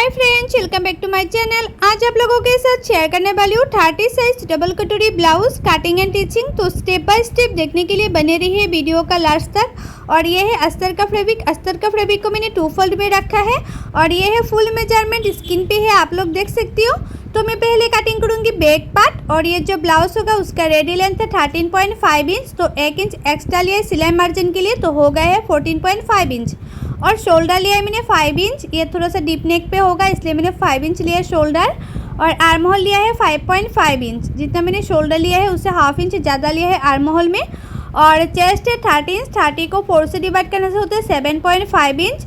Hi friends, welcome back to my channel. आज आप लोगों के साथ शेयर करने वाली हूँ 30 साइज डबल कटोरी ब्लाउज कटिंग एंड टिचिंग। तो स्टेप बाय स्टेप देखने के लिए बने रहिए वीडियो का लास्ट तक। और ये है अस्तर का फैब्रिक। अस्तर का फैब्रिक को मैंने 2 फोल्ड में रखा है और ये है फुल मेजरमेंट, स्किन पे है, आप लोग देख सकती हो। तो मैं पहले कटिंग करूँगी बैक पार्ट और ये जो ब्लाउज होगा उसका रेडी लेंथ है 13.5 इंच। तो 1 इंच एक्स्ट्रा लिया है सिलाई मार्जिन के लिए, तो हो गया है 14.5 इंच। और शोल्डर लिया है मैंने 5 इंच, ये थोड़ा सा डीप नेक पे होगा इसलिए मैंने 5 इंच लिया है शोल्डर। और आर्म होल लिया है 5.5 इंच, जितना मैंने शोल्डर लिया है उससे हाफ इंच ज़्यादा लिया है आर्म होल में। और चेस्ट है 30 इंच, 30 को 4 से डिवाइड करने से होता है 7.5 इंच।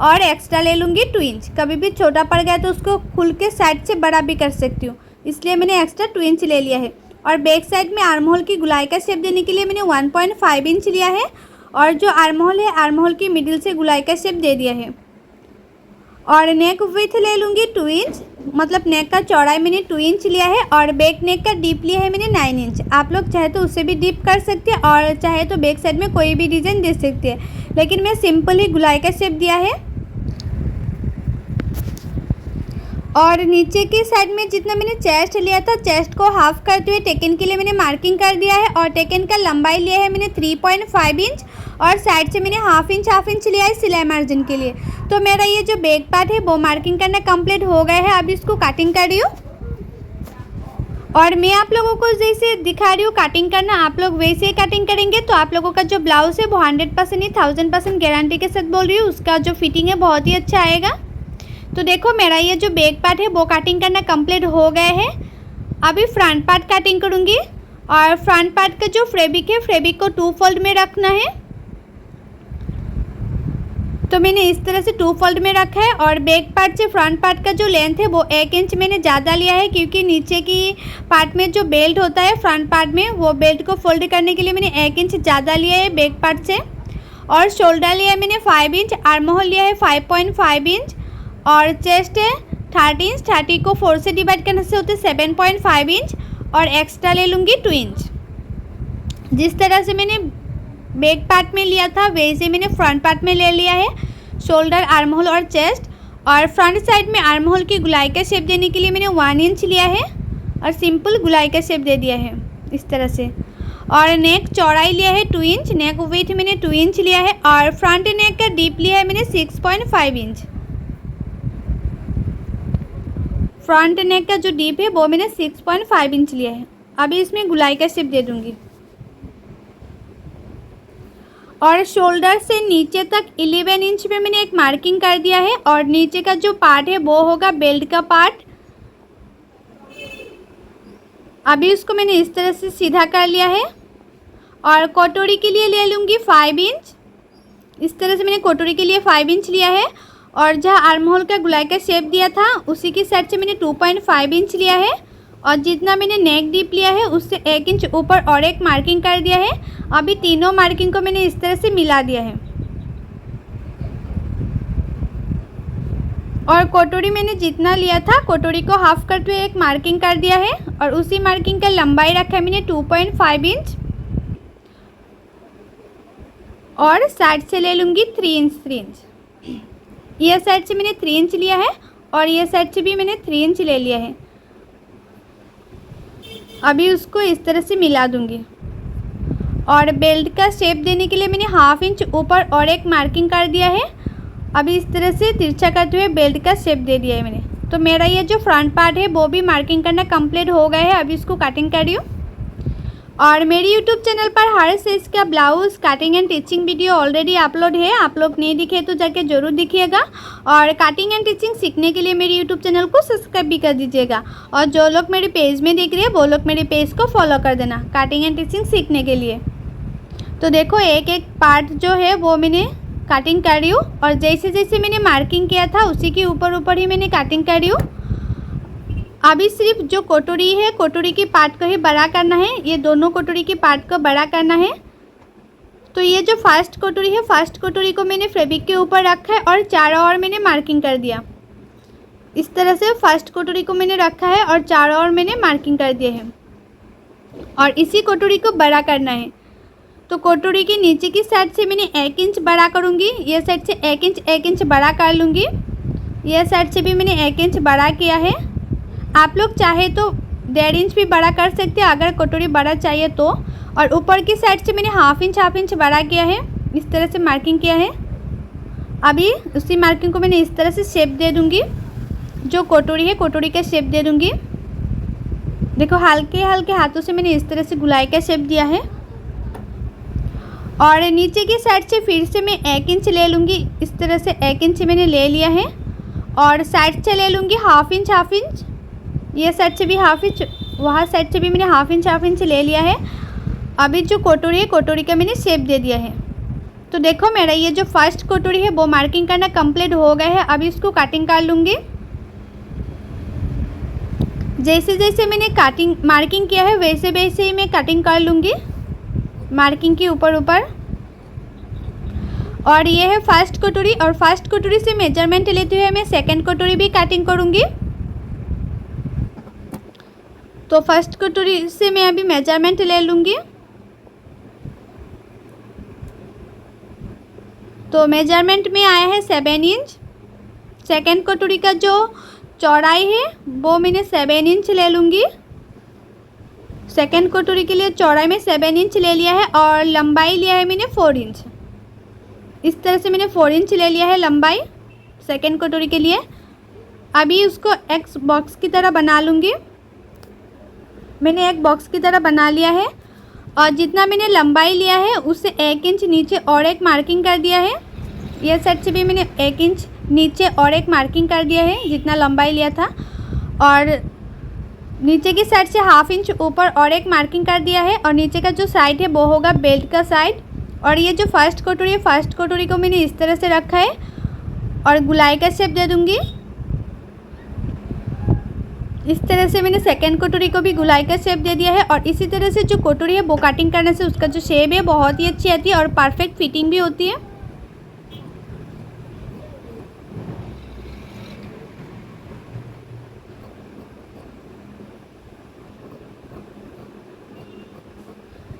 और एक्स्ट्रा ले लूँगी 2 इंच, कभी भी छोटा पड़ गया तो उसको खुल के साइड से बड़ा भी कर सकती हूँ, इसलिए मैंने एक्स्ट्रा 2 इंच ले लिया है। और बैक साइड में आर्म होल की गुलाई का शेप देने के लिए मैंने 1.5 इंच लिया है और जो आर्म होल है आर्म होल की मिडिल से गुलाई का शेप दे दिया है। और नेक विड्थ ले लूँगी 2 इंच, मतलब नेक का चौड़ाई मैंने 2 इंच लिया है। और बैक नेक का डीप लिया है मैंने 9 इंच। आप लोग चाहे तो उससे भी डीप कर सकते हैं और चाहे तो बैक साइड में कोई भी डिज़ाइन दे सकते हैं, लेकिन मैं सिंपल ही गुलाई का शेप दिया है। और नीचे की साइड में जितना मैंने चेस्ट लिया था, चेस्ट को हाफ करते हुए टेकन के लिए मैंने मार्किंग कर दिया है। और टेकन का लंबाई लिया है मैंने 3.5 इंच और साइड से मैंने हाफ इंच लिया है सिलाई मार्जिन के लिए। तो मेरा ये जो बैक पार्ट है वो मार्किंग करना कंप्लीट हो गया है। अब इसको कटिंग कर रही हूँ और मैं आप लोगों को जैसे दिखा रही हूँ कटिंग करना, आप लोग वैसे ही कटिंग करेंगे तो आप लोगों का जो ब्लाउज है वो 100% नहीं 1000% गारंटी के साथ बोल रही हूँ, उसका जो फिटिंग है बहुत ही अच्छा आएगा। तो देखो मेरा ये जो बैक पार्ट है वो कटिंग करना कंप्लीट हो गया है। अभी फ्रंट पार्ट कटिंग करूँगी। और फ्रंट पार्ट का जो फैब्रिक है, फैब्रिक को 2 फोल्ड में रखना है। तो मैंने इस तरह से 2 फोल्ड में रखा है। और बैक पार्ट से फ्रंट पार्ट का जो लेंथ है वो 1 इंच मैंने ज़्यादा लिया है, क्योंकि नीचे की पार्ट में जो बेल्ट होता है फ्रंट पार्ट में, वो बेल्ट को फोल्ड करने के लिए मैंने 1 इंच ज़्यादा लिया है बैक पार्ट से। और शोल्डर लिया है मैंने 5 इंच, आर्म होल लिया है 5.5 इंच। और चेस्ट है 30 इंच, 30 को 4 से डिवाइड करने से होते हैं 7.5 इंच। और एक्स्ट्रा ले लूँगी 2 इंच। जिस तरह से मैंने बैक पार्ट में लिया था वैसे मैंने फ्रंट पार्ट में ले लिया है शोल्डर, आर्म होल और चेस्ट। और फ्रंट साइड में आर्म होल की गुलाई का शेप देने के लिए मैंने 1 इंच लिया है और सिंपल गुलाई का शेप दे दिया है इस तरह से। और नेक चौड़ाई लिया है 2 इंच, नेक विड्थ मैंने 2 इंच लिया है। और फ्रंट नेक का डीप लिया है मैंने 6.5 इंच। फ्रंट नेक का जो डीप है वो मैंने 6.5 इंच लिया है। अभी इसमें गुलाई का शेप दे दूंगी। और शोल्डर से नीचे तक 11 इंच पे मैंने एक मार्किंग कर दिया है। और नीचे का जो पार्ट है वो होगा बेल्ट का पार्ट। अभी उसको मैंने इस तरह से सीधा कर लिया है। और कटोरी के लिए ले लूँगी 5 इंच। इस तरह से मैंने कटोरी के लिए 5 इंच लिया है। और जहाँ आर्म होल का गुलाई का शेप दिया था उसी की साइड से मैंने 2.5 इंच लिया है। और जितना मैंने नेक डीप लिया है उससे 1 इंच ऊपर और एक मार्किंग कर दिया है। अभी तीनों मार्किंग को मैंने इस तरह से मिला दिया है। और कटोरी मैंने जितना लिया था कटोरी को हाफ करते हुए एक मार्किंग कर दिया है। और उसी मार्किंग का लंबाई रखा है मैंने 2.5 इंच। और साइड से ले लूँगी 3 इंच। ये साइड से मैंने 3 इंच लिया है और ये साइड से भी मैंने 3 इंच ले लिया है। अभी उसको इस तरह से मिला दूंगी। और बेल्ट का शेप देने के लिए मैंने हाफ इंच ऊपर और एक मार्किंग कर दिया है। अभी इस तरह से तिरछा करते हुए बेल्ट का शेप दे दिया है मैंने। तो मेरा ये जो फ्रंट पार्ट है वो भी मार्किंग करना कंप्लीट हो गया है। अभी इसको कटिंग कर रही हूँ। और मेरी यूट्यूब चैनल पर हर साइज का blouse cutting and teaching video already upload है, आप लोग नहीं दिखे तो जाके ज़रूर दिखिएगा। और कटिंग एंड टिचिंग सीखने के लिए मेरी यूट्यूब चैनल को सब्सक्राइब भी कर दीजिएगा। और जो लोग मेरे पेज में देख रहे हैं वो लोग मेरे पेज को फॉलो कर देना कटिंग एंड टिचिंग सीखने के लिए। तो देखो एक एक पार्ट जो है वो मैंने कटिंग कर रही हूँ। और जैसे जैसे मैंने मार्किंग किया था उसी के ऊपर ऊपर ही मैंने कटिंग कर रही हूँ। अभी सिर्फ जो कटोरी है कटोरी की पार्ट को ही बड़ा करना है, ये दोनों कटोरी की पार्ट को बड़ा करना है। तो ये जो फर्स्ट कटोरी है, फर्स्ट कटोरी को मैंने फैब्रिक के ऊपर रखा है और चारों ओर मैंने मार्किंग कर दिया। इस तरह से फर्स्ट कटोरी को मैंने रखा है और चारों ओर मैंने मार्किंग कर दिया है। और इसी कटोरी को बड़ा करना है। तो कटोरी के नीचे की साइड से मैंने 1 इंच बड़ा करूँगी, ये साइड से 1 इंच बड़ा कर लूँगी। यह साइड से भी मैंने 1 इंच बड़ा किया है। आप लोग चाहे तो 1.5 इंच भी बड़ा कर सकते हैं अगर कटोरी बड़ा चाहिए तो। और ऊपर की साइड से मैंने हाफ इंच बड़ा किया है, इस तरह से मार्किंग किया है। अभी उसी मार्किंग को मैंने इस तरह से शेप दे दूंगी, जो कटोरी है कटोरी का शेप दे दूंगी। देखो हल्के हल्के हाथों से मैंने इस तरह से गुलाई का शेप दिया है। और नीचे की साइड से फिर से मैं 1 इंच ले लूँगी, इस तरह से 1 इंच मैंने ले लिया है। और साइड से ले लूँगी हाफ इंच, ये साइड से भी हाफ इंच, वहाँ साइड से भी मैंने हाफ इंच ले लिया है। अभी जो कटोरी है कटोरी का मैंने शेप दे दिया है। तो देखो मेरा ये जो फर्स्ट कटोरी है वो मार्किंग करना कंप्लीट हो गया है। अभी इसको कटिंग कर लूँगी। जैसे जैसे मैंने मार्किंग किया है वैसे वैसे ही मैं कटिंग कर लूँगी, मार्किंग के ऊपर ऊपर। और ये है फर्स्ट कटोरी, और फर्स्ट कटोरी से मेजरमेंट लेते हुए मैं सेकंड कटोरी भी कटिंग करूँगी। तो फर्स्ट कटोरी से मैं अभी मेजरमेंट ले लूँगी। तो मेजरमेंट में आया है 7 इंच। सेकंड कटोरी का जो चौड़ाई है वो मैंने 7 इंच ले लूँगी। सेकंड कटोरी के लिए चौड़ाई में 7 इंच ले लिया है और लंबाई लिया है मैंने 4 इंच। इस तरह से मैंने 4 इंच ले लिया है लंबाई सेकंड कटोरी के लिए। अभी उसको एक बॉक्स की तरह बना लूँगी। मैंने एक बॉक्स की तरह बना लिया है और जितना मैंने लंबाई लिया है उससे 1 इंच नीचे और एक मार्किंग कर दिया है। यह साइड से भी मैंने 1 इंच नीचे और एक मार्किंग कर दिया है जितना लंबाई लिया था। और नीचे की साइड से हाफ इंच ऊपर और एक मार्किंग कर दिया है। और नीचे का जो साइड है वो होगा बेल्ट का साइड। और ये जो फर्स्ट कटोरी है फर्स्ट कटोरी को मैंने इस तरह से रखा है और गुलाई का शेप दे दूँगी। इस तरह से मैंने सेकंड कटोरी को भी गुलाई का शेप दे दिया है। और इसी तरह से जो कटोरी है वो कटिंग करने से उसका जो शेप है बहुत ही अच्छी आती है और परफेक्ट फिटिंग भी होती है।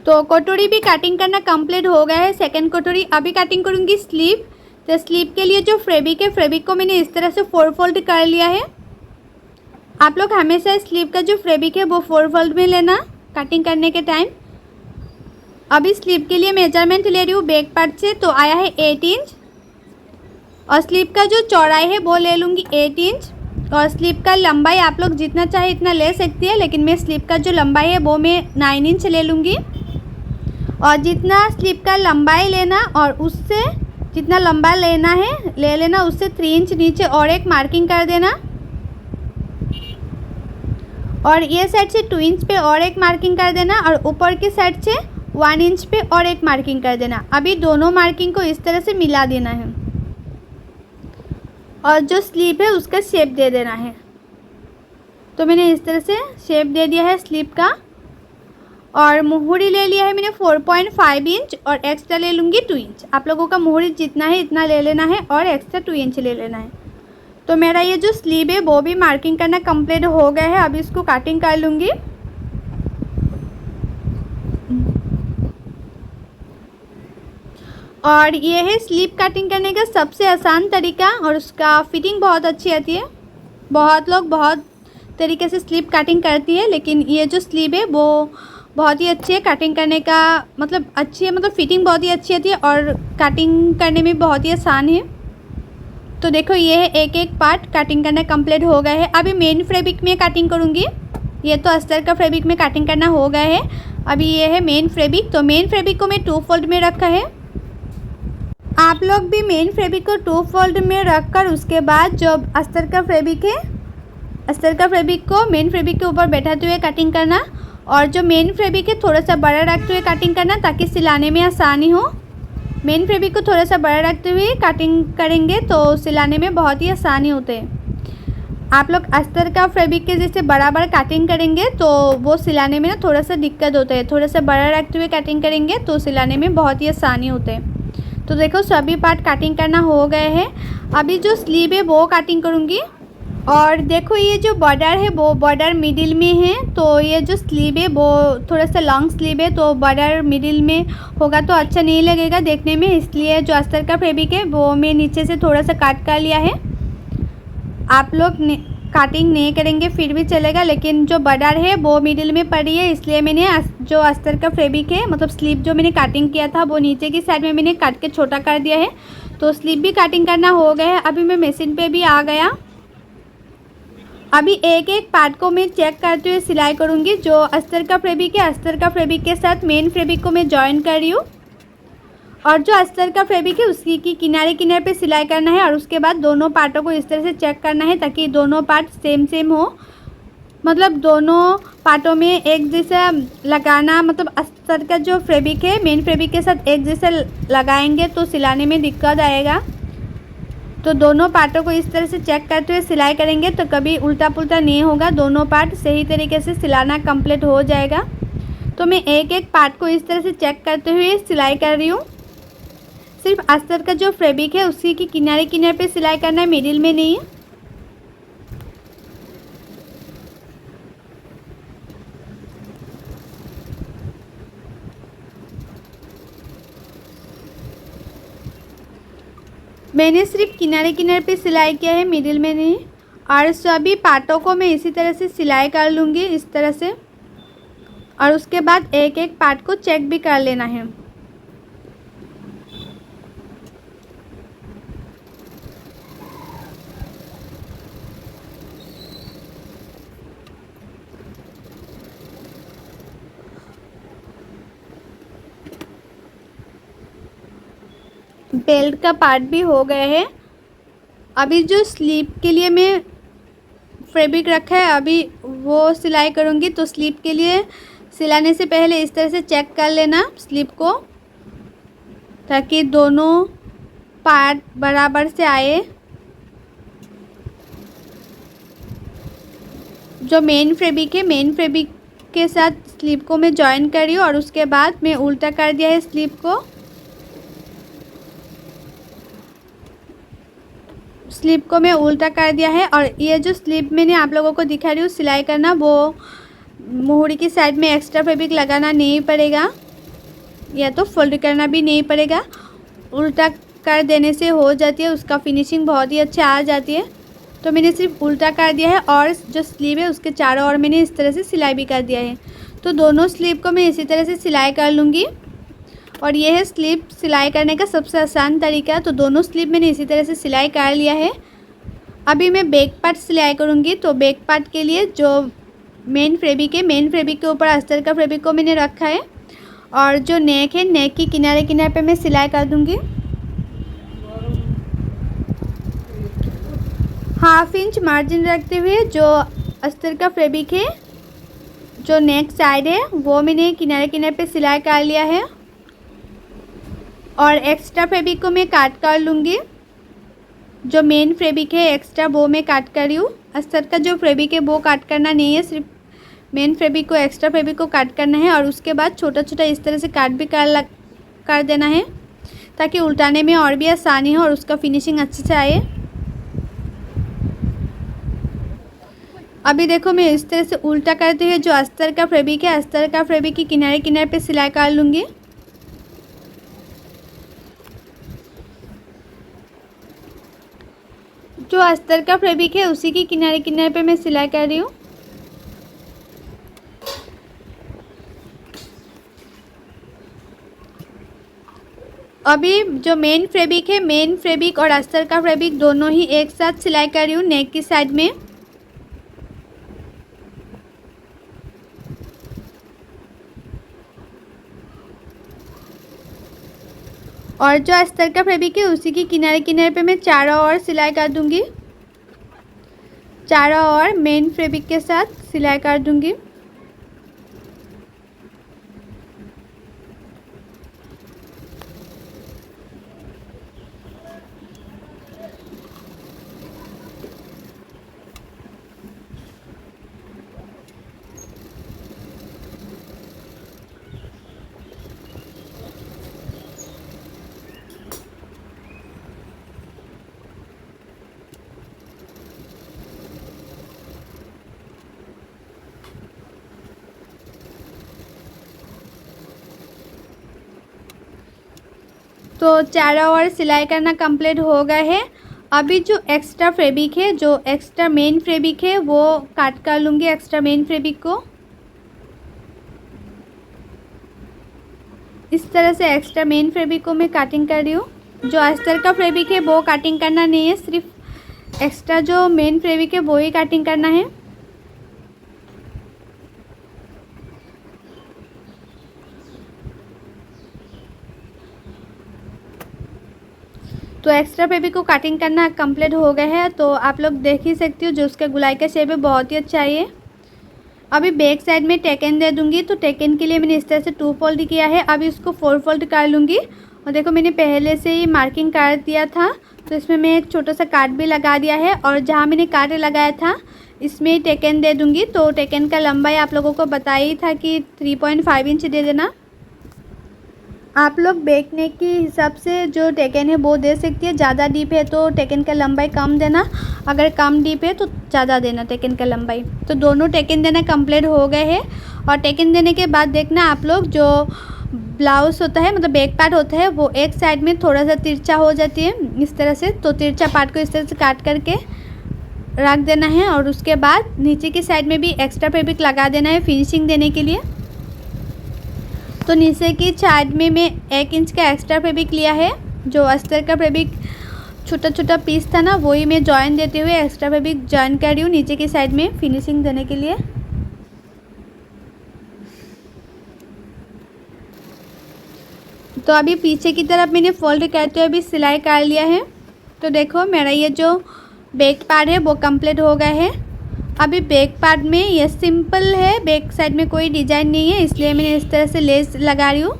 तो कटोरी भी कटिंग करना कंप्लीट हो गया है सेकंड कटोरी। अभी कटिंग करूँगी स्लीव। तो स्लीव के लिए जो फैब्रिक है फैब्रिक को मैंने इस तरह से 4 फोल्ड कर लिया है। आप लोग हमेशा स्लीव का जो फैब्रिक है वो 4 फोल्ड में लेना कटिंग करने के टाइम। अभी स्लीव के लिए मेजरमेंट ले रही हूँ बैक पार्ट से, तो आया है 8 इंच। और स्लीव का जो चौड़ाई है वो ले लूँगी 8 इंच। और स्लीव का लंबाई आप लोग जितना चाहे इतना ले सकती है, लेकिन मैं स्लीव का जो लंबाई है वो मैं 9 इंच ले लूँगी। और जितना स्लीव का लंबाई लेना और उससे जितना लंबा लेना है ले लेना, उससे 3 इंच नीचे और एक मार्किंग कर देना। और ये साइड से 2 इंच पे और एक मार्किंग कर देना और ऊपर की साइड से 1 इंच पे और एक मार्किंग कर देना। अभी दोनों मार्किंग को इस तरह से मिला देना है और जो स्लीव है उसका शेप दे देना है। तो मैंने इस तरह से शेप दे दिया है स्लीव का। और मुहूरी ले लिया है मैंने 4.5 इंच और एक्स्ट्रा ले लूँगी 2 इंच। आप लोगों का मुहूरी जितना है इतना ले लेना है और एक्स्ट्रा 2 इंच ले लेना है। तो मेरा ये जो स्लीव है वो भी मार्किंग करना कंप्लीट हो गया है। अभी इसको कटिंग कर लूँगी। और ये है स्लीव कटिंग करने का सबसे आसान तरीका और उसका फिटिंग बहुत अच्छी आती है। बहुत लोग बहुत तरीके से स्लीव कटिंग करती है, लेकिन ये जो स्लीव है वो बहुत ही अच्छी है कटिंग करने का, मतलब अच्छी है, मतलब फिटिंग बहुत ही अच्छी आती है और कटिंग करने में बहुत ही आसान है। तो देखो ये है एक एक पार्ट कटिंग करना कंप्लीट हो गया है। अभी मेन फैब्रिक में कटिंग करूँगी। ये तो अस्तर का फैब्रिक में कटिंग करना हो गया है। अभी ये है मेन फैब्रिक। तो मेन फैब्रिक को मैं 2 फोल्ड में रखा है। आप लोग भी मेन फैब्रिक को 2 फोल्ड में रखकर उसके बाद जो अस्तर का फैब्रिक है, अस्तर का फैब्रिक को मेन फैब्रिक के ऊपर बैठाते हुए कटिंग करना। और जो मेन फैब्रिक है थोड़ा सा बड़ा रखते हुए कटिंग करना ताकि सिलाने में आसानी हो। मेन फैब्रिक को थोड़ा सा बड़ा रखते हुए कटिंग करेंगे तो सिलाने में बहुत ही आसानी होते हैं। आप लोग अस्तर का फैब्रिक के जैसे बराबर कटिंग करेंगे तो वो सिलाने में ना थोड़ा सा दिक्कत होता है। थोड़ा सा बड़ा रखते हुए कटिंग करेंगे तो सिलाने में बहुत ही आसानी होते हैं। तो देखो सभी पार्ट कटिंग करना हो गए हैं। अभी जो स्लीव है वो कटिंग करूँगी। और देखो ये जो बॉर्डर है वो बॉर्डर मिडिल में है। तो ये जो स्लीव है वो थोड़ा सा लॉन्ग स्लीव है, तो बॉर्डर मिडिल में होगा तो अच्छा नहीं लगेगा देखने में, इसलिए जो अस्तर का फैब्रिक है वो मैं नीचे से थोड़ा सा काट कर लिया है। आप लोग काटिंग नहीं करेंगे फिर भी चलेगा, लेकिन जो बॉर्डर है वो मिडिल में पड़ी है, इसलिए मैंने जो अस्तर का फैब्रिक है मतलब स्लीव जो मैंने काटिंग किया था वो नीचे की साइड में मैंने काट के छोटा कर दिया है। तो स्लीव भी काटिंग करना हो गया है। अभी मैं मशीन पे भी आ गया। अभी एक एक पार्ट को मैं चेक करते हुए सिलाई करूँगी। जो अस्तर का फैब्रिक है, अस्तर का फैब्रिक के साथ मेन फैब्रिक को मैं जॉइन कर रही हूँ और जो अस्तर का फैब्रिक है उसी की किनारे किनारे पे सिलाई करना है और उसके बाद दोनों पार्टों को इस तरह से चेक करना है ताकि दोनों पार्ट सेम सेम हो। मतलब दोनों पार्टों में एक जैसा लगाना, मतलब अस्तर का जो फैब्रिक है मेन फैब्रिक के साथ एक जैसा लगाएंगे तो सिलाने में दिक्कत आएगा। तो दोनों पार्टों को इस तरह से चेक करते हुए सिलाई करेंगे तो कभी उल्टा पुल्टा नहीं होगा, दोनों पार्ट सही तरीके से सिलाना कंप्लीट हो जाएगा। तो मैं एक एक पार्ट को इस तरह से चेक करते हुए सिलाई कर रही हूँ। सिर्फ अस्तर का जो फैब्रिक है उसी की किनारे किनारे पे सिलाई करना है, मिडिल में नहीं। मैंने सिर्फ किनारे किनारे पे सिलाई किया है, मिडिल में नहीं। और सभी पार्टों को मैं इसी तरह से सिलाई कर लूँगी इस तरह से, और उसके बाद एक एक पार्ट को चेक भी कर लेना है। बेल्ट का पार्ट भी हो गया है। अभी जो स्लीव के लिए मैं फैब्रिक रखा है अभी वो सिलाई करूँगी। तो स्लीव के लिए सिलाने से पहले इस तरह से चेक कर लेना स्लीव को, ताकि दोनों पार्ट बराबर से आए। जो मेन फैब्रिक है मेन फैब्रिक के साथ स्लीव को मैं जॉइन कर रही हूँ और उसके बाद मैं उल्टा कर दिया है स्लीव को। स्लीव को मैं उल्टा कर दिया है और ये जो स्लीव मैंने आप लोगों को दिखा रही हूँ सिलाई करना, वो मोहरी की साइड में एक्स्ट्रा फैब्रिक लगाना नहीं पड़ेगा या तो फोल्ड करना भी नहीं पड़ेगा। उल्टा कर देने से हो जाती है, उसका फिनिशिंग बहुत ही अच्छा आ जाती है। तो मैंने सिर्फ उल्टा कर दिया है और जो स्लीव है उसके चारों ओर मैंने इस तरह से सिलाई भी कर दिया है। तो दोनों स्लीव को मैं इसी तरह से सिलाई कर लूँगी और यह है स्लीव सिलाई करने का सबसे आसान तरीका। तो दोनों स्लीव मैंने इसी तरह से सिलाई कर लिया है। अभी मैं बैक पार्ट सिलाई करूँगी। तो बैक पार्ट के लिए जो मेन फैब्रिक है मेन फैब्रिक के ऊपर अस्तर का फैब्रिक को मैंने रखा है और जो नेक है नेक की किनारे किनारे पे मैं सिलाई कर दूँगी। 1/2 इंच मार्जिन रखते हुए जो अस्तर का फैब्रिक है जो नेक साइड है वो मैंने किनारे किनारे पे सिलाई कर लिया है और एक्स्ट्रा फैब्रिक को मैं काट कर लूँगी। जो मेन फैब्रिक है एक्स्ट्रा वो मैं काट कर रही हूँ। अस्तर का जो फैब्रिक है वो काट करना नहीं है, सिर्फ मेन फैब्रिक को एक्स्ट्रा फैब्रिक को काट करना है और उसके बाद छोटा छोटा इस तरह से काट भी कर देना है ताकि उल्टाने में और भी आसानी हो और उसका फिनिशिंग अच्छे से आए। अभी देखो मैं इस तरह से उल्टा करते हुए जो अस्तर का फैब्रिक है अस्तर का फैब्रिक की किनारे किनारे पे सिलाई कर लूँगी। जो अस्तर का फैब्रिक है उसी की किनारे किनारे पे मैं सिलाई कर रही हूँ। अभी जो मेन फैब्रिक है मेन फैब्रिक और अस्तर का फैब्रिक दोनों ही एक साथ सिलाई कर रही हूँ नेक की साइड में। और जो अस्तर का फैब्रिक है उसी की किनारे किनारे पे मैं चारों ओर सिलाई कर दूंगी। चारों ओर मेन फैब्रिक के साथ सिलाई कर दूंगी। तो चारों ओर सिलाई करना कंप्लीट हो गया है। अभी जो एक्स्ट्रा फैब्रिक है, जो एक्स्ट्रा मेन फैब्रिक है, वो काट कर लूँगी एक्स्ट्रा मेन फैब्रिक को। इस तरह से एक्स्ट्रा मेन फैब्रिक को मैं काटिंग कर रही हूँ। जो अस्तर का फैब्रिक है वो काटिंग करना नहीं है, सिर्फ एक्स्ट्रा जो मेन फैब्रिक है वो ही काटिंग करना है। तो एक्स्ट्रा फैब्रिक को कटिंग करना कंप्लीट हो गया है। तो आप लोग देख ही सकते हो जो उसका गुलाई का शेप है बहुत ही अच्छा है। अभी बैक साइड में टेकन दे दूंगी। तो टेकन के लिए मैंने इस तरह से 2 फोल्ड किया है। अभी इसको 4 फोल्ड कर लूँगी। और देखो मैंने पहले से ही मार्किंग कर दिया था, तो इसमें मैं एक छोटा सा काट भी लगा दिया है। और जहाँ मैंने काट लगाया था इसमें टेकन दे दूँगी। तो टेकन का लंबाई आप लोगों को बताया ही था कि 3.5 इंच दे देना। आप लोग बैक नेक के हिसाब से जो टेकन है वो दे सकती है। ज़्यादा डीप है तो टेकन का लंबाई कम देना, अगर कम डीप है तो ज़्यादा देना टेकन का लंबाई। तो दोनों टेकन देना कंप्लीट हो गए हैं। और टेकन देने के बाद देखना आप लोग जो ब्लाउज़ होता है, मतलब बैक पार्ट होता है, वो एक साइड में थोड़ा सा तिरछा हो जाती है इस तरह से। तो तिरछा पार्ट को इस तरह से काट करके रख देना है। और उसके बाद नीचे की साइड में भी एक्स्ट्रा फैब्रिक लगा देना है फिनिशिंग देने के लिए। तो नीचे की साइड में मैं 1 इंच का एक्स्ट्रा फैब्रिक लिया है। जो अस्तर का फैब्रिक छोटा छोटा पीस था ना, वही मैं जॉइन देते हुए एक्स्ट्रा फैब्रिक जॉइन कर रही हूँ नीचे की साइड में फिनिशिंग देने के लिए। तो अभी पीछे की तरफ मैंने फोल्ड करते हुए अभी सिलाई कर लिया है। तो देखो मेरा ये जो बैक पार्ट है वो कंप्लीट हो गया है। अभी बैक पार्ट में ये सिंपल है, बैक साइड में कोई डिज़ाइन नहीं है, इसलिए मैंने इस तरह से लेस लगा रही हूँ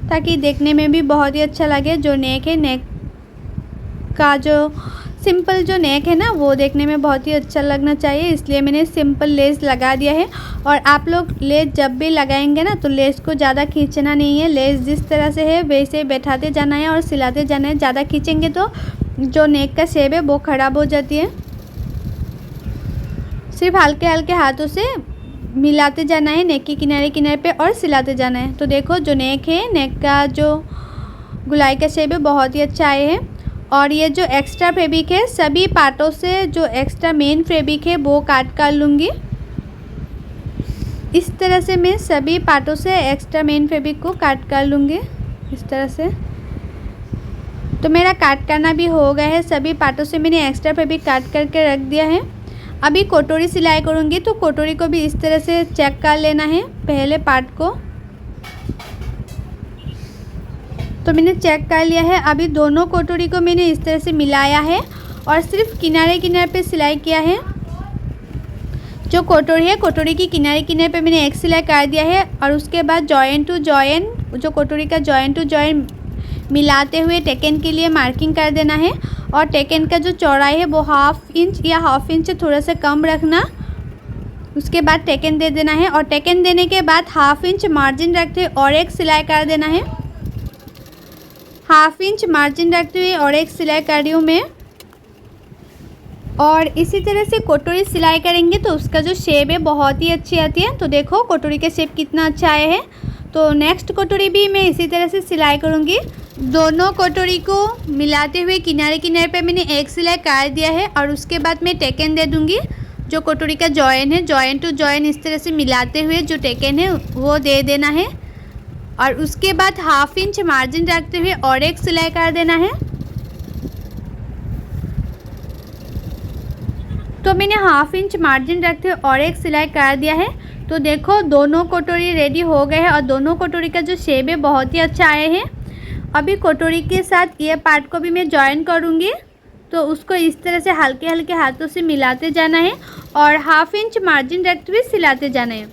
ताकि देखने में भी बहुत ही अच्छा लगे। जो नेक है, नेक का जो सिंपल जो नेक है ना, वो देखने में बहुत ही अच्छा लगना चाहिए, इसलिए मैंने सिंपल लेस लगा दिया है। और आप लोग लेस जब भी लगाएंगे ना तो लेस को ज़्यादा खींचना नहीं है। लेस जिस तरह से है वैसे बैठाते जाना है और सिलाते जाना है। ज़्यादा खींचेंगे तो जो नेक का शेप है वो ख़राब हो जाती है। सिर्फ हल्के हल्के हाथों से मिलाते जाना है नेक के किनारे किनारे पे और सिलाते जाना है। तो देखो जो नेक है, नेक का जो गुलाई का शेप है बहुत ही अच्छा आया है। और ये जो एक्स्ट्रा फैब्रिक है, सभी पार्टों से जो एक्स्ट्रा मेन फैब्रिक है वो काट कर लूँगी। इस तरह से मैं सभी पार्टों से एक्स्ट्रा मेन फैब्रिक को काट कर लूँगी इस तरह से। तो मेरा काट करना भी हो गया है। सभी पार्टों से मैंने एक्स्ट्रा फैब्रिक काट करके रख दिया है। अभी कोटोरी सिलाई करूँगी, तो कोटोरी को भी इस तरह से चेक कर लेना है पहले पार्ट को। तो मैंने चेक कर लिया है। अभी दोनों कोटोरी को मैंने इस तरह से मिलाया है और सिर्फ किनारे किनारे पे सिलाई किया है। जो कोटोरी है, कोटोरी की किनारे किनारे पे मैंने एक सिलाई कर दिया है। और उसके बाद जॉइन टू जॉइन, जो कोटोरी का जॉइन टू जॉइन मिलाते हुए टेकन के लिए मार्किंग कर देना है। और टेकन का जो चौड़ाई है वो 1/2 इंच या 1/2 इंच से थोड़ा सा कम रखना। उसके बाद टेकन दे देना है। और टेकन देने के बाद 1/2 इंच मार्जिन रखते हुए और एक सिलाई कर देना है। 1/2 इंच मार्जिन रखते हुए और एक सिलाई कर रही हूँ मैं। और इसी तरह से कोटोरी सिलाई करेंगे तो उसका जो शेप है बहुत ही अच्छी आती है। तो देखो कोटोरी का शेप कितना अच्छा आया है। तो नेक्स्ट कोटोरी भी मैं इसी तरह से सिलाई करूँगी। दोनों कोटोरी को मिलाते हुए किनारे किनारे पे मैंने एक सिलाई कर दिया है। और उसके बाद मैं टेकन दे दूँगी। जो कोटोरी का जॉइन है, जॉइन टू जॉइन इस तरह से मिलाते हुए जो टेकन है वो दे देना है। और उसके बाद 1/2 इंच मार्जिन रखते हुए और एक सिलाई कर देना है। तो मैंने 1/2 इंच मार्जिन रखते हुए और एक सिलाई कर दिया है। तो देखो दोनों कोटोरी रेडी हो गए हैं और दोनों कोटोरी का जो शेप है बहुत ही अच्छा आया है। अभी कोटोरी के साथ ये पार्ट को भी मैं जॉइन करूँगी। तो उसको इस तरह से हल्के हल्के हाथों से मिलाते जाना है और 1/2 इंच मार्जिन रखते हुए सिलाते जाना है।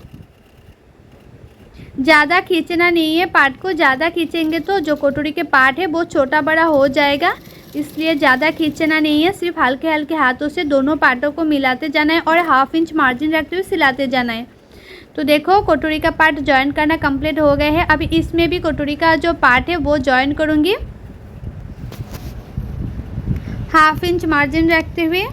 ज़्यादा खींचना नहीं है पार्ट को। ज़्यादा खींचेंगे तो जो कोटोरी के पार्ट है वो छोटा बड़ा हो जाएगा, इसलिए ज़्यादा खींचना नहीं है। सिर्फ हल्के हल्के हाथों से दोनों पार्टों को मिलाते जाना है और 1/2 इंच मार्जिन रखते हुए सिलाते जाना है। तो देखो कोटोरी का पार्ट जॉइन करना कंप्लीट हो गया है। अभी इसमें भी कोटोरी का जो पार्ट है वो जॉइन करूँगी 1/2 इंच मार्जिन रखते हुए।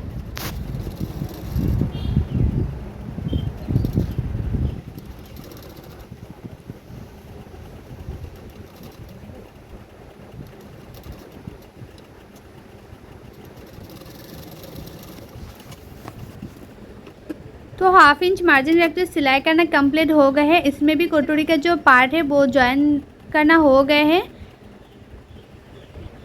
तो हाफ इंच मार्जिन रखते हुए सिलाई करना कंप्लीट हो गया है। इसमें भी कटोरी का जो पार्ट है वो ज्वाइन करना हो गए हैं।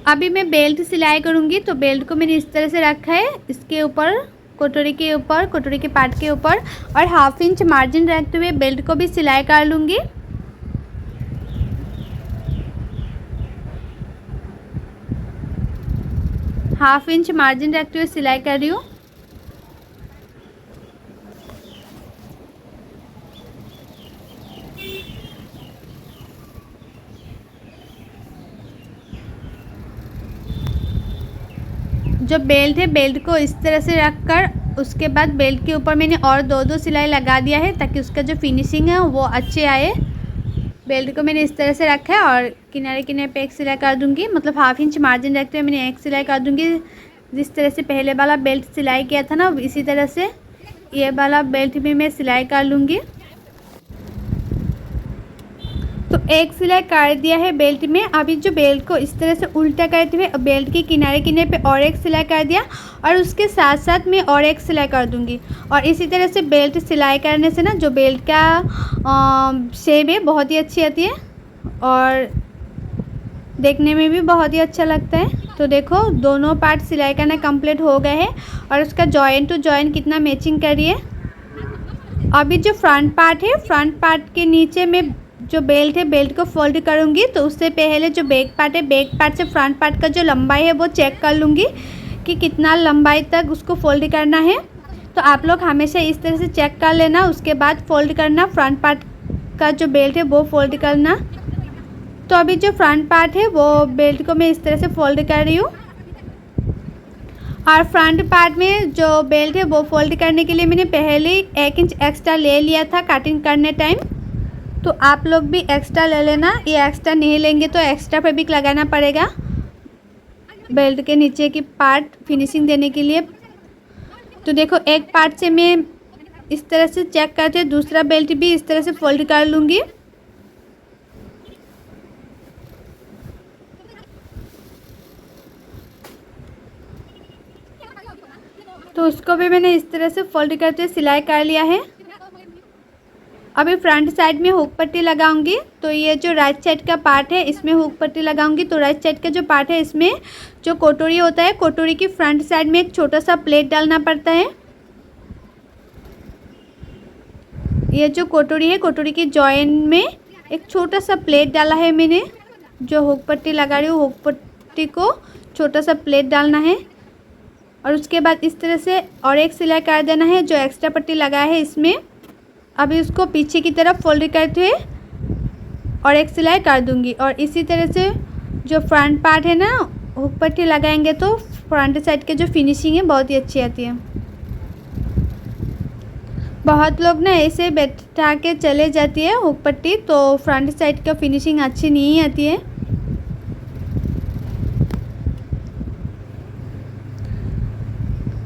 अभी मैं बेल्ट सिलाई करूँगी। तो बेल्ट को मैंने इस तरह से रखा है, इसके ऊपर कटोरी के ऊपर, कटोरी के पार्ट के ऊपर, और हाफ इंच मार्जिन रखते हुए बेल्ट को भी सिलाई कर लूँगी। हाफ इंच मार्जिन रखते हुए सिलाई कर रही हूँ। जो बेल्ट है, बेल्ट को इस तरह से रखकर उसके बाद बेल्ट के ऊपर मैंने और दो सिलाई लगा दिया है ताकि उसका जो फिनिशिंग है वो अच्छे आए। बेल्ट को मैंने इस तरह से रखा है और किनारे किनारे पे एक सिलाई कर दूंगी, मतलब हाफ इंच मार्जिन रखते हुए मैंने एक सिलाई कर दूंगी। जिस तरह से पहले वाला बेल्ट सिलाई किया था ना, इसी तरह से ये वाला बेल्ट भी मैं सिलाई कर लूँगी। तो एक सिलाई कर दिया है बेल्ट में। अभी जो बेल्ट को इस तरह से उल्टा करते हुए बेल्ट के किनारे किनारे पे और एक सिलाई कर दिया और उसके साथ साथ मैं और एक सिलाई कर दूंगी। और इसी तरह से बेल्ट सिलाई करने से ना जो बेल्ट का शेप है बहुत ही अच्छी आती है और देखने में भी बहुत ही अच्छा लगता है। तो देखो दोनों पार्ट सिलाई करना कंप्लीट हो गए हैं और उसका जॉइंट टू जॉइंट कितना मैचिंग कर रही है। अभी जो फ्रंट पार्ट है, फ्रंट पार्ट के नीचे में जो बेल्ट है, बेल्ट को फोल्ड करूँगी। तो उससे पहले जो बैक पार्ट है, बैक पार्ट से फ्रंट पार्ट का जो लंबाई है वो चेक कर लूँगी कि कितना लंबाई तक उसको फोल्ड करना है। तो आप लोग हमेशा इस तरह से चेक कर लेना, उसके बाद फोल्ड करना। फ्रंट पार्ट का जो बेल्ट है वो फोल्ड करना। तो अभी जो फ्रंट पार्ट है वो बेल्ट को मैं इस तरह से फोल्ड कर रही हूँ और फ्रंट पार्ट में जो बेल्ट है वो फोल्ड करने के लिए मैंने पहले 1 इंच एक्स्ट्रा ले लिया था कटिंग करने टाइम। तो आप लोग भी एक्स्ट्रा ले लेना। ये एक्स्ट्रा नहीं लेंगे तो एक्स्ट्रा फैब्रिक लगाना पड़ेगा बेल्ट के नीचे की पार्ट फिनिशिंग देने के लिए। तो देखो एक पार्ट से मैं इस तरह से चेक करते हुए दूसरा बेल्ट भी इस तरह से फोल्ड कर लूँगी। तो उसको भी मैंने इस तरह से फोल्ड करते हुए सिलाई कर लिया है। अभी फ्रंट साइड में हुक पट्टी लगाऊंगी। तो ये जो राइट साइड का पार्ट है इसमें हुक पट्टी लगाऊंगी। तो राइट साइड का जो पार्ट है इसमें जो कटोरी होता है, कटोरी की फ्रंट साइड में एक छोटा सा प्लेट डालना पड़ता है। ये जो कटोरी है, कटोरी के जॉइंट में एक छोटा सा प्लेट डाला है मैंने। जो हुक पट्टी लगा रही हूँ, हुक पट्टी को छोटा सा प्लेट डालना है और उसके बाद इस तरह से और एक सिलाई कर देना है जो एक्स्ट्रा पट्टी लगा है इसमें। अभी उसको पीछे की तरफ फोल्ड करते हुए और एक सिलाई कर दूंगी। और इसी तरह से जो फ्रंट पार्ट है ना, हुक पट्टी लगाएंगे तो फ्रंट साइड के जो फिनिशिंग है बहुत ही अच्छी आती है। बहुत लोग ना ऐसे बैठा के चले जाती है हुक पट्टी, तो फ्रंट साइड का फिनिशिंग अच्छी नहीं आती है।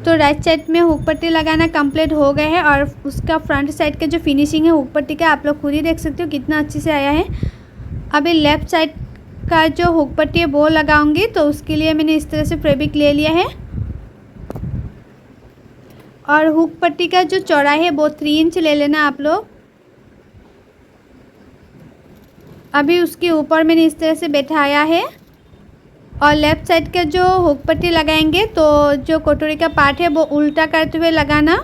तो राइट साइड में हुक पट्टी लगाना कंप्लीट हो गया है और उसका फ्रंट साइड का जो फिनिशिंग है हुक पट्टी का आप लोग खुद ही देख सकते हो कितना अच्छे से आया है। अभी लेफ़्ट साइड का जो हुक पट्टी है वो लगाऊंगी। तो उसके लिए मैंने इस तरह से फैब्रिक ले लिया है और हुक पट्टी का जो चौड़ाई है वो 3 इंच ले लेना आप लोग। अभी उसके ऊपर मैंने इस तरह से बैठाया है और लेफ़्ट साइड का जो हुक पट्टी लगाएंगे तो जो कटोरी का पार्ट है वो उल्टा करते हुए लगाना।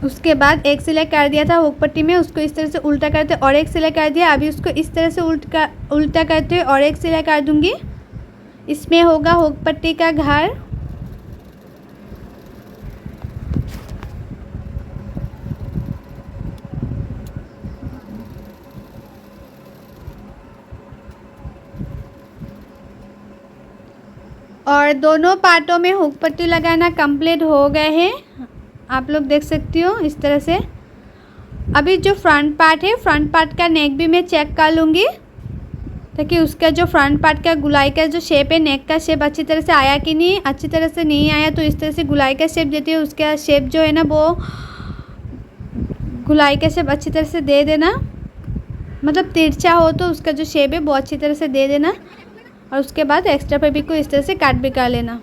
उसके बाद एक सिलाई कर दिया था हुक पट्टी में, उसको इस तरह से उल्टा करते और एक सिलाई कर दिया। अभी उसको इस तरह से उल्टा करते हुए और एक सिलाई कर दूंगी। इसमें होगा हुक पट्टी का घर। और दोनों पार्टों में हुक पट्टी लगाना कंप्लीट हो गए हैं, आप लोग देख सकती हो इस तरह से। अभी जो फ्रंट पार्ट है, फ्रंट पार्ट का नेक भी मैं चेक कर लूँगी ताकि उसका जो फ्रंट पार्ट का गुलाई का जो शेप है, नेक का शेप अच्छी तरह से आया कि नहीं। अच्छी तरह से नहीं आया तो इस तरह से गुलाई का शेप देती है। उसका शेप जो है ना वो गुलाई का शेप अच्छी तरह से दे देना, मतलब तिरछा हो तो उसका जो शेप है वो अच्छी तरह से दे देना। और उसके बाद एक्स्ट्रा फैब्रिक को इस तरह से काट भी कर लेना।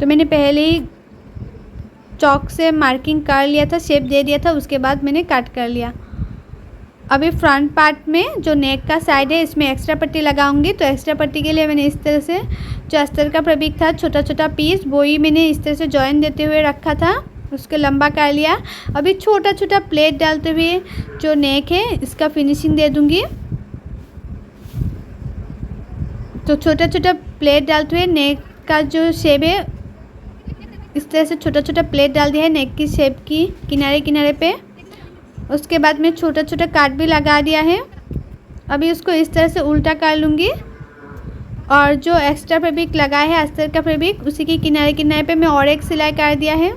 तो मैंने पहले ही चॉक से मार्किंग कर लिया था, शेप दे दिया था, उसके बाद मैंने कट कर लिया। अभी फ्रंट पार्ट में जो नेक का साइड है इसमें एक्स्ट्रा पट्टी लगाऊंगी। तो एक्स्ट्रा पट्टी के लिए मैंने इस तरह से जो अस्तर का फैब्रिक था छोटा छोटा पीस वो ही मैंने इस तरह से जॉइन देते हुए रखा था, उसको लंबा कर लिया। अभी छोटा छोटा प्लेट डालते हुए जो नेक है इसका फिनिशिंग दे दूंगी। तो छोटा छोटा प्लेट डालते हुए नेक का जो शेप है इस तरह से छोटा छोटा प्लेट डाल दिया है नेक की शेप की किनारे किनारे पे। उसके बाद में छोटा छोटा काट भी लगा दिया है। अभी उसको इस तरह से उल्टा कर लूँगी और जो एक्स्ट्रा फैब्रिक लगा है अस्तर का फैब्रिक उसी के किनारे किनारे पे मैं और एक सिलाई कर दिया है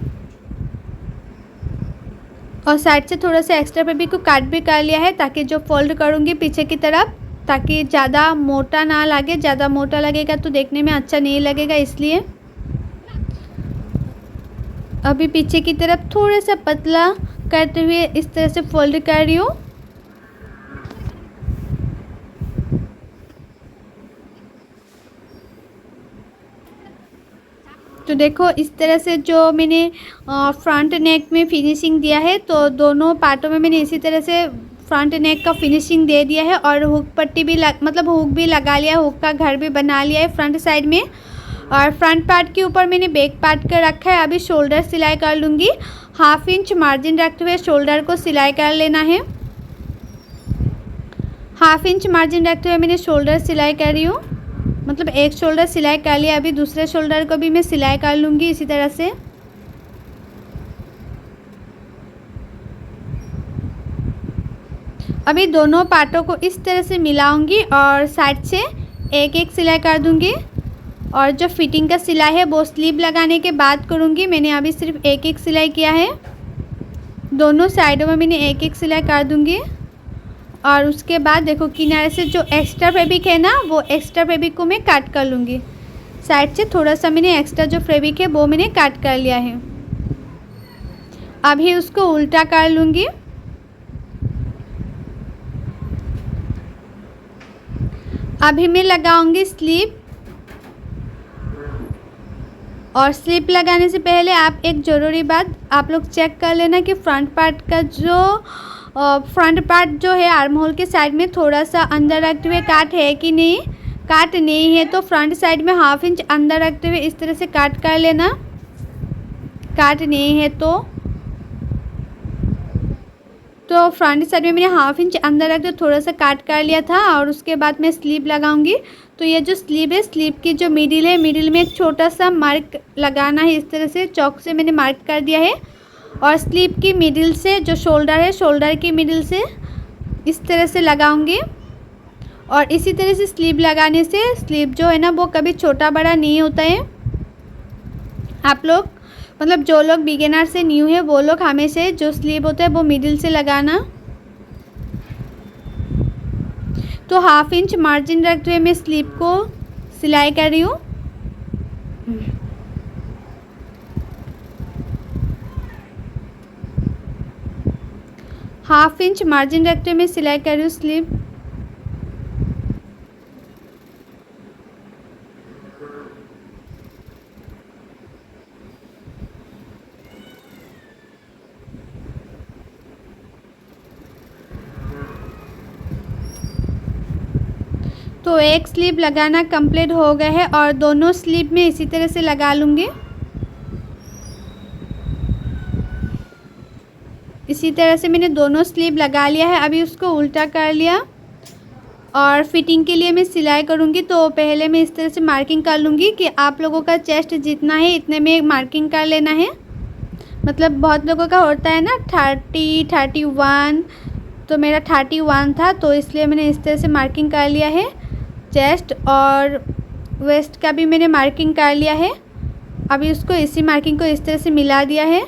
और साइड से थोड़ा सा एक्स्ट्रा फैब्रिक को काट भी कर लिया है ताकि जो फोल्ड करूँगी पीछे की तरफ ताकि ज़्यादा मोटा ना लगे। ज़्यादा मोटा लगेगा तो देखने में अच्छा नहीं लगेगा, इसलिए अभी पीछे की तरफ थोड़ा सा पतला करते हुए इस तरह से फोल्ड कर रही हूँ। तो देखो इस तरह से जो मैंने फ्रंट नेक में फिनिशिंग दिया है तो दोनों पार्टों में मैंने इसी तरह से फ्रंट नेक का फिनिशिंग दे दिया है और हुक पट्टी भी मतलब हुक भी लगा लिया, हुक का घर भी बना लिया है फ्रंट साइड में। और फ्रंट पार्ट के ऊपर मैंने बैक पार्ट का रखा है। अभी शोल्डर सिलाई कर लूँगी। 1/2 इंच मार्जिन रखते हुए शोल्डर को सिलाई कर लेना है। 1/2 इंच मार्जिन रखते हुए मैंने शोल्डर सिलाई कर रही हूँ, मतलब एक शोल्डर सिलाई कर लिया। अभी दूसरे शोल्डर को भी मैं सिलाई कर लूँगी इसी तरह से। अभी दोनों पार्टों को इस तरह से मिलाऊंगी और साइड से एक एक सिलाई कर दूंगी। और जो फिटिंग का सिलाई है वो स्लीव लगाने के बाद करूंगी। मैंने अभी सिर्फ एक एक सिलाई किया है, दोनों साइडों में मैंने एक एक सिलाई कर दूंगी। और उसके बाद देखो किनारे से जो एक्स्ट्रा फैब्रिक है ना वो एक्स्ट्रा फैब्रिक को मैं काट कर लूँगी। साइड से थोड़ा सा मैंने एक्स्ट्रा जो फैब्रिक है वो मैंने काट कर लिया है। अभी उसको उल्टा कर लूँगी। अभी मैं लगाऊंगी स्लीव और स्लीव लगाने से पहले आप एक ज़रूरी बात आप लोग चेक कर लेना कि फ्रंट पार्ट का जो फ्रंट पार्ट जो है आर्म होल के साइड में थोड़ा सा अंदर रखते हुए काट है कि नहीं। काट नहीं है तो फ्रंट साइड में 1/2 इंच अंदर रखते हुए इस तरह से काट कर लेना। काट नहीं है तो फ्रंट साइड में मैंने 1/2 इंच अंदर रख के थोड़ा सा काट कर लिया था। और उसके बाद मैं स्लीव लगाऊंगी। तो ये जो स्लीव है स्लीव की जो मिडिल है मिडिल में एक छोटा सा मार्क लगाना है। इस तरह से चॉक से मैंने मार्क कर दिया है। और स्लीव की मिडिल से जो शोल्डर है शोल्डर की मिडिल से इस तरह से लगाऊंगी। और इसी तरह से स्लीव लगाने से स्लीव जो है ना वो कभी छोटा बड़ा नहीं होता है। आप लोग मतलब जो लोग बिगिनर से न्यू है वो लोग हमेशा जो स्लीव होता है वो मिडिल से लगाना। तो 1/2 इंच मार्जिन रखते हुए मैं स्लीव को सिलाई कर रही हूँ। हाफ इंच मार्जिन रखते हुए मैं सिलाई कर रही हूँ स्लीव। तो एक स्लीव लगाना कंप्लीट हो गया है और दोनों स्लीव में इसी तरह से लगा लूँगी। इसी तरह से मैंने दोनों स्लीव लगा लिया है। अभी उसको उल्टा कर लिया और फिटिंग के लिए मैं सिलाई करूँगी। तो पहले मैं इस तरह से मार्किंग कर लूँगी कि आप लोगों का चेस्ट जितना है इतने में मार्किंग कर लेना है। मतलब बहुत लोगों का होता है ना 30, 31, तो मेरा 31 था तो इसलिए मैंने इस तरह से मार्किंग कर लिया है। चेस्ट और वेस्ट का भी मैंने मार्किंग कर लिया है। अभी उसको इसी मार्किंग को इस तरह से मिला दिया है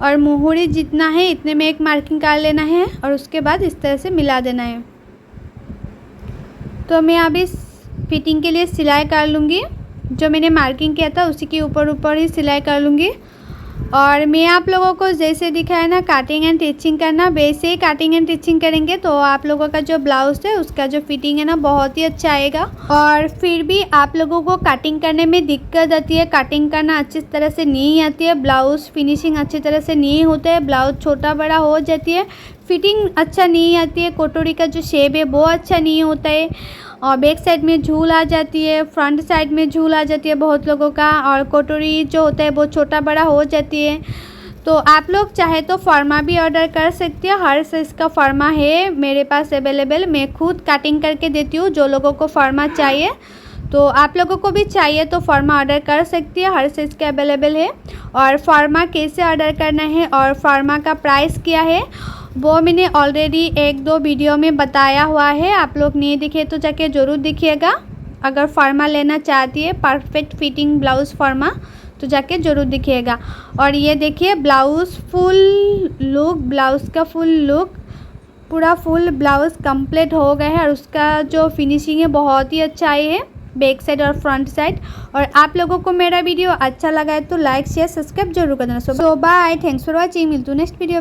और मुहूरी जितना है इतने में एक मार्किंग कर लेना है और उसके बाद इस तरह से मिला देना है। तो मैं अभी फिटिंग के लिए सिलाई कर लूँगी। जो मैंने मार्किंग किया था उसी के ऊपर ऊपर ही सिलाई कर लूँगी। और मैं आप लोगों को जैसे दिखाया ना कटिंग एंड टिचिंग करना, वैसे ही कटिंग एंड टिचिंग करेंगे तो आप लोगों का जो ब्लाउज़ है उसका जो फिटिंग है ना बहुत ही अच्छा आएगा। और फिर भी आप लोगों को कटिंग करने में दिक्कत आती है, कटिंग करना अच्छी तरह से नहीं आती है, ब्लाउज़ फिनिशिंग अच्छी तरह से नहीं होता है, ब्लाउज़ छोटा बड़ा हो जाती है, फिटिंग अच्छा नहीं आती है, कटोरी का जो शेप है वो अच्छा नहीं होता है, और बैक साइड में झूल आ जाती है, फ्रंट साइड में झूल आ जाती है बहुत लोगों का, और कटोरी जो होता है वो छोटा बड़ा हो जाती है। तो आप लोग चाहे तो फॉर्मा भी ऑर्डर कर सकते हैं, हर साइज़ का फॉर्मा है मेरे पास अवेलेबल, मैं खुद कटिंग करके देती हूँ। जो लोगों को फॉर्मा चाहिए तो आप लोगों को भी चाहिए तो फॉर्मा ऑर्डर कर सकती है, हर साइज़ के अवेलेबल है। और फॉर्मा कैसे ऑर्डर करना है और फॉर्मा का प्राइस क्या है वो मैंने ऑलरेडी 1-2 वीडियो में बताया हुआ है, आप लोग नहीं दिखे तो जाके ज़रूर देखिएगा। अगर फॉर्मा लेना चाहती है परफेक्ट फिटिंग ब्लाउज़ फॉर्मा तो जाके ज़रूर दिखिएगा। और ये देखिए ब्लाउज़ फुल लुक, ब्लाउज़ का फुल लुक, पूरा फुल ब्लाउज़ कंप्लीट हो गया है और उसका जो फिनिशिंग है बहुत ही अच्छा आई है बैक साइड और फ्रंट साइड। और आप लोगों को मेरा वीडियो अच्छा लगा है तो लाइक शेयर सब्सक्राइब जरूर कर देना। सो बाय, थैंक्स फॉर वॉचिंग, मिलते हैं नेक्स्ट वीडियो।